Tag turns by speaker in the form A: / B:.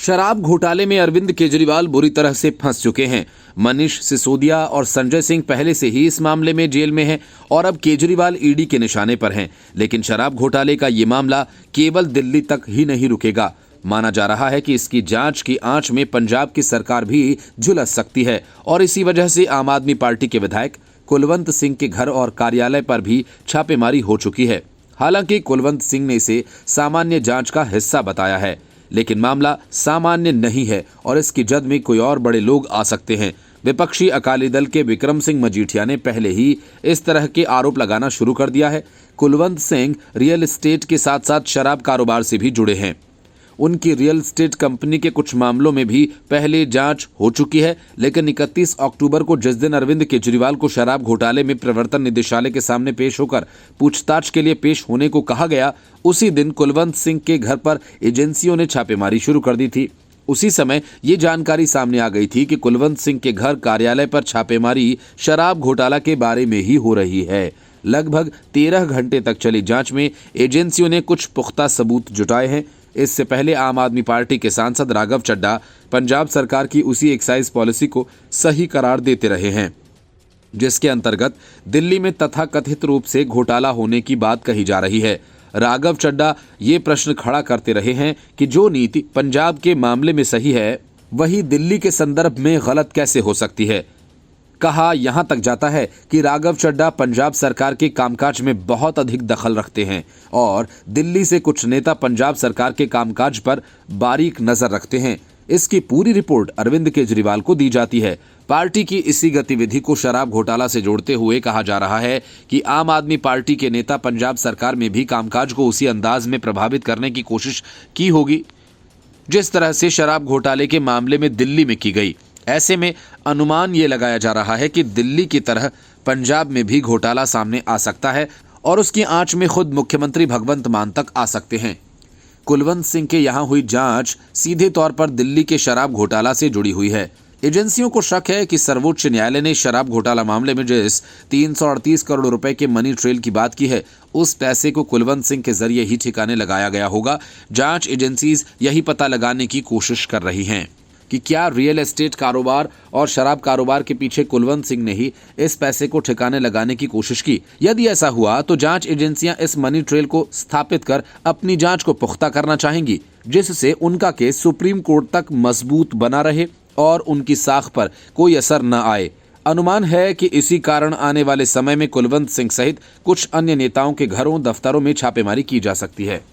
A: शराब घोटाले में अरविंद केजरीवाल बुरी तरह से फंस चुके हैं। मनीष सिसोदिया और संजय सिंह पहले से ही इस मामले में जेल में हैं और अब केजरीवाल ईडी के निशाने पर हैं। लेकिन शराब घोटाले का ये मामला केवल दिल्ली तक ही नहीं रुकेगा। माना जा रहा है कि इसकी जांच की आंच में पंजाब की सरकार भी झुलस सकती है और इसी वजह से आम आदमी पार्टी के विधायक कुलवंत सिंह के घर और कार्यालय पर भी छापेमारी हो चुकी है। हालांकि कुलवंत सिंह ने इसे सामान्य जांच का हिस्सा बताया है, लेकिन मामला सामान्य नहीं है और इसकी जद में कोई और बड़े लोग आ सकते हैं। विपक्षी अकाली दल के विक्रम सिंह मजीठिया ने पहले ही इस तरह के आरोप लगाना शुरू कर दिया है। कुलवंत सिंह रियल एस्टेट के साथ साथ शराब कारोबार से भी जुड़े हैं। उनकी रियल एस्टेट कंपनी के कुछ मामलों में भी पहले जांच हो चुकी है, लेकिन 31 अक्टूबर को जिस दिन अरविंद केजरीवाल को शराब घोटाले में प्रवर्तन निदेशालय के सामने पेश होकर पूछताछ के लिए पेश होने को कहा गया, उसी दिन कुलवंत सिंह के घर पर एजेंसियों ने छापेमारी शुरू कर दी थी। उसी समय ये जानकारी सामने आ गई थी कि कुलवंत सिंह के घर कार्यालय पर छापेमारी शराब घोटाला के बारे में ही हो रही है। लगभग 13 घंटे तक चली जांच में एजेंसियों ने कुछ पुख्ता सबूत जुटाए हैं। इससे पहले आम आदमी पार्टी के सांसद राघव चड्ढा पंजाब सरकार की उसी एक्साइज पॉलिसी को सही करार देते रहे हैं, जिसके अंतर्गत दिल्ली में तथाकथित रूप से घोटाला होने की बात कही जा रही है। राघव चड्ढा ये प्रश्न खड़ा करते रहे हैं कि जो नीति पंजाब के मामले में सही है, वही दिल्ली के संदर्भ में गलत कैसे हो सकती है। कहा यहां तक जाता है कि राघव चड्ढा पंजाब सरकार के कामकाज में बहुत अधिक दखल रखते हैं और दिल्ली से कुछ नेता पंजाब सरकार के कामकाज पर बारीक नजर रखते हैं। इसकी पूरी रिपोर्ट अरविंद केजरीवाल को दी जाती है। पार्टी की इसी गतिविधि को शराब घोटाला से जोड़ते हुए कहा जा रहा है कि आम आदमी पार्टी के नेता पंजाब सरकार में भी कामकाज को उसी अंदाज में प्रभावित करने की कोशिश की होगी जिस तरह से शराब घोटाले के मामले में दिल्ली में की गई। ऐसे में अनुमान ये लगाया जा रहा है कि दिल्ली की तरह पंजाब में भी घोटाला सामने आ सकता है और उसकी आंच में खुद मुख्यमंत्री भगवंत मान तक आ सकते हैं। कुलवंत सिंह के यहां हुई जांच सीधे तौर पर दिल्ली के शराब घोटाला से जुड़ी हुई है। एजेंसियों को शक है कि सर्वोच्च न्यायालय ने शराब घोटाला मामले में जिस 338 करोड़ रुपए के मनी ट्रेल की बात की है, उस पैसे को कुलवंत सिंह के जरिए ही ठिकाने लगाया गया होगा। जांच एजेंसीज यही पता लगाने की कोशिश कर रही हैं कि क्या रियल एस्टेट कारोबार और शराब कारोबार के पीछे कुलवंत सिंह ने ही इस पैसे को ठिकाने लगाने की कोशिश की। यदि ऐसा हुआ तो जांच एजेंसियां इस मनी ट्रेल को स्थापित कर अपनी जांच को पुख्ता करना चाहेंगी, जिससे उनका केस सुप्रीम कोर्ट तक मजबूत बना रहे और उनकी साख पर कोई असर न आए। अनुमान है कि इसी कारण आने वाले समय में कुलवंत सिंह सहित कुछ अन्य नेताओं के घरों दफ्तरों में छापेमारी की जा सकती है।